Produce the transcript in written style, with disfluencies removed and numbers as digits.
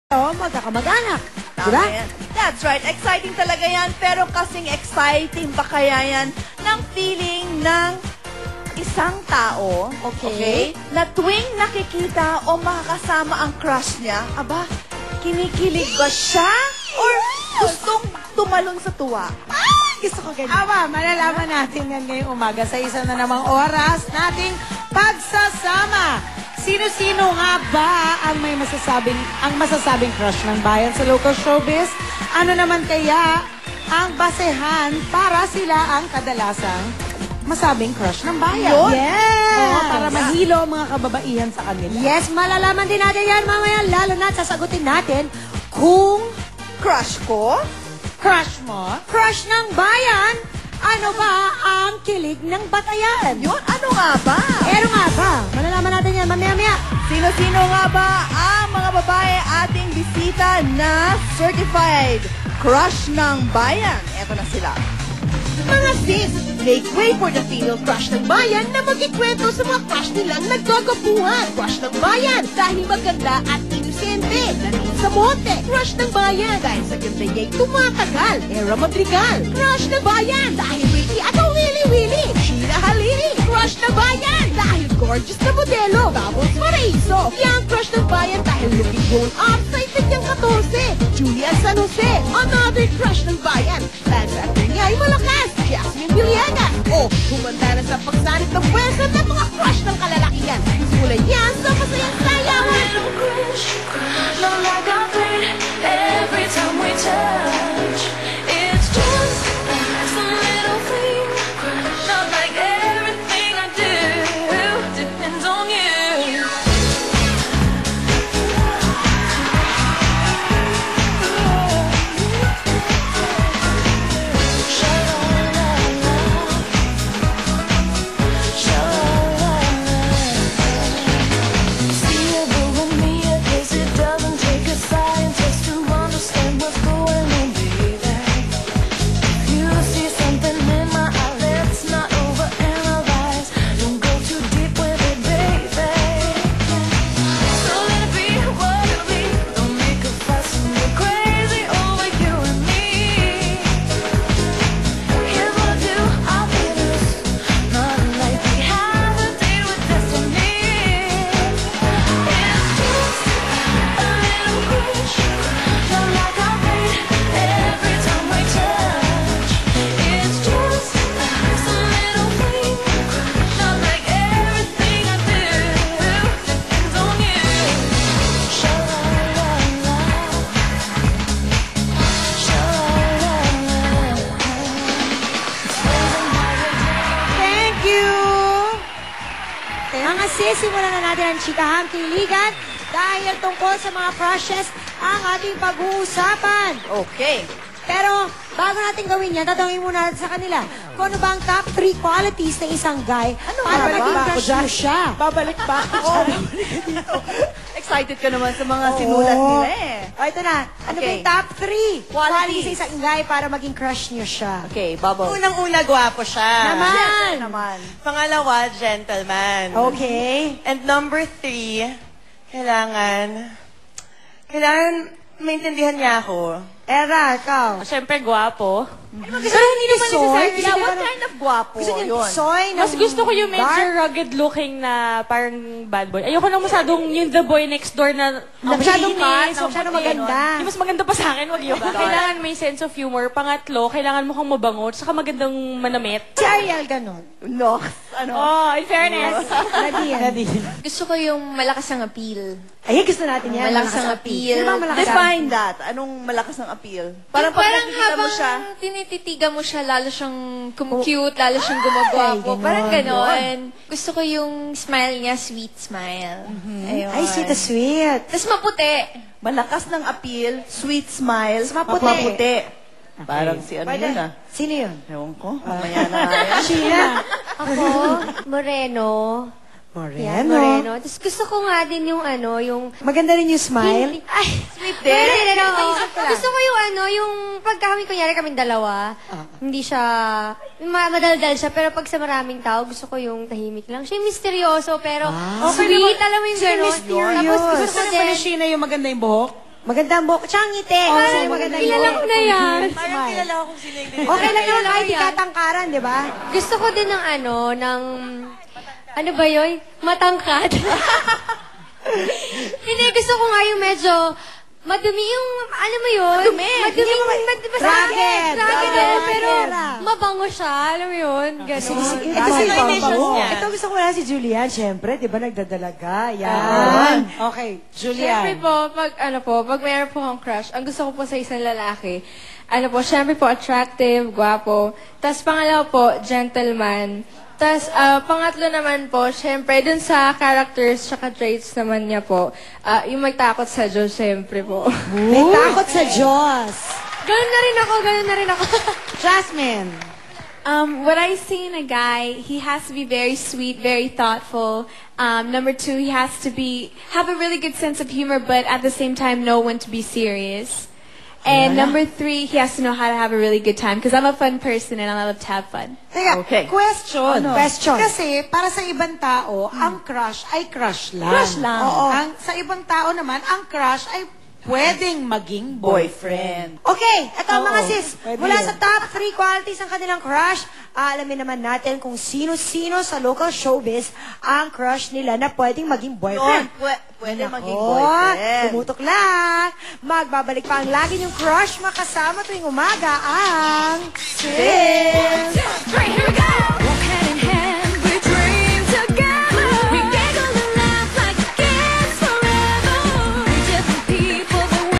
Magkakamag-anak. Diba? That's right. Exciting talaga yan. Pero kasing exciting ba kaya yan ng feeling ng isang tao, okay, na tuwing nakikita o makakasama ang crush niya, aba, kinikilig ba siya? Or gustong tumalon sa tuwa? Gusto ko ganyan. Aba, malalaman natin yan ngayong umaga sa isa na namang oras nating pagsasama. Sino-sino nga ba ang may masasabing crush ng bayan sa local showbiz? Ano naman kaya ang basehan para sila ang kadalasang masabing crush ng bayan? Yes! Oo, para mahilo ang mga kababaihan sa kanila. Yes, malalaman din natin yan mamaya. Lalo na sasagutin natin kung Crush ko? Crush mo? crush ng bayan, ano ba ang kilig ng batayan? Yun, ano nga ba? Pero nga ba, malalaman natin yan mamaya-maya. Sino-sino nga ba ang mga babae ating bisita na certified crush ng bayan? Eto na sila. Mga sis, make way for the female crush ng bayan na magkikwento sa mga crush nilang nagkakapuhan. Crush ng bayan dahil maganda at inosente. Dating sa monte, crush ng bayan dahil sa ganda niya'y tumatagal. Era Madrigal, crush ng bayan dahil pretty at wili-wili. Sheila Halili, crush ng bayan dahil gorgeous na modelo. Tapos Paraiso, young crush ng bayan dahil looking grown up sa edad niyang 14. Julia San Jose, another crush ng bayan dahil sa actor niya ay malakas. Jasmine Villegas, humanda na sa pagsanit ng pwesto ng mga crush ng kalalakihan. Simulan yan sa masayang sayawan. Not like I think every time we touch. It's just some little thing. Not like everything I do depends on you. Simulan na natin ang chikahang kiligan dahil tungkol sa mga crushes ang ating pag-uusapan. Okay. Pero bago natin gawin yan, tatanungin muna natin sa kanila kung ano ba ang top 3 qualities ng isang guy para maging crush mo siya. Babalik pa ako dyan. Excited ka naman sa mga sinulat nila eh. O, ito na. Ano ba yung top 3 qualities sa isang guy para maging crush niyo siya? Okay, Bubble. Unang-una, gwapo siya. Naman! Naman. Pangalawa, gentleman. Okay. And number 3, kailangan maintindihan niya ako. Era, ikaw. Siyempre, gwapo. Pero hindi naman necessarily. Yeah, what kind of guwapo? Gusto niya Yun. soy Mas gusto ko yung medyo rugged looking na parang bad boy. Ayoko nang masyadong yung the boy next door na masyadong malinis, fat, masyadong maganda. Yung mas maganda pa sa akin, wag yun. Kailangan may sense of humor. Pangatlo, kailangan mukhang mabango, saka magandang manamit. Si Ariel ganon. No. Ano? Oh, in fairness. Nadine. Gusto ko yung malakas ang appeal. Ay, gusto natin yan. Malakas ang appeal. Sino ba ang malakas ang Define that. Anong malakas ng appeal? Parang pag Parang nakikita mo habang siya, tinititigan mo siya, lalo siyang cute, lalo siyang gumagwapo. Ay, Parang ganon. ganon. Gusto ko yung smile niya, sweet smile. Ayun. Ay, sweet na sweet. Tapos maputi. malakas ng appeal, sweet smile, Maputi. maputi. Parang si ano Pwede. yun ah. Sino yun? Ewan ko, mamaya na nga yan. Sheila. Ako, moreno. Yan, Moreno. moreno. Tapos gusto ko nga din yung ano, yung... Maganda rin yung smile. Ay, Sweet Hindi, din. Gusto ko yung ano, yung pag kami, kunyari kaming dalawa, hindi siya, madaldal siya, pero pag sa maraming tao, gusto ko yung tahimik lang. Siya yung misteryoso, pero sweet, alam mo yung gano'n. mysterious. Tapos gusto ko Gusto din, ni Sheena yung maganda yung buhok? Maganda ang buhok. Tsaka ang ngiti. Parang Maganda kilala ko na yan. Parang kilala ko kung sino yung Okay lang naman kahit Yan. ikatangkaran, di ba? Gusto ko din ng ano ba yun? Matangkad. Hindi, gusto ko nga yung medyo madumi yung, ano mo yun? Madumi. Ragged. Ragged, pero Ragged. mabango siya. Alam mo yun? Ganon. Ito si initials niya. Ito gusto ko na si Julian, syempre, di ba nagdadalaga? Yan. Okay, Siyempre Julian. po, pag mayroon po akong crush, ang gusto ko po sa isang lalaki, siyempre po, attractive, gwapo. Tapos pangalawa po, gentleman. Tapos pangatlo naman po, siyempre, dun sa characters tsaka traits naman niya po, yung magtakot sa Diyos, siyempre po. May takot sa Diyos. Ganun na rin ako. Jasmine. What I see in a guy, he has to be very sweet, very thoughtful. Number two, he has to have a really good sense of humor, but at the same time know when to be serious. And number three, he has to know how to have a really good time, because I'm a fun person and I love to have fun. Teka, Okay. question. Question. Kasi para sa ibang tao, ang crush ay crush lang. Crush lang. Oo. Sa ibang tao naman, ang crush ay pwedeng maging boyfriend. Okay, ito mga sis. Pwede Mula yun. sa top 3 qualities ng kanilang crush, alamin naman natin kung sino-sino sa local showbiz ang crush nila na pwedeng maging Yun, boyfriend. pwede maging Nako, boyfriend. Pumutok lang. Magbabalik pa ang lagi niyong crush makasama tuwing umaga ang Sis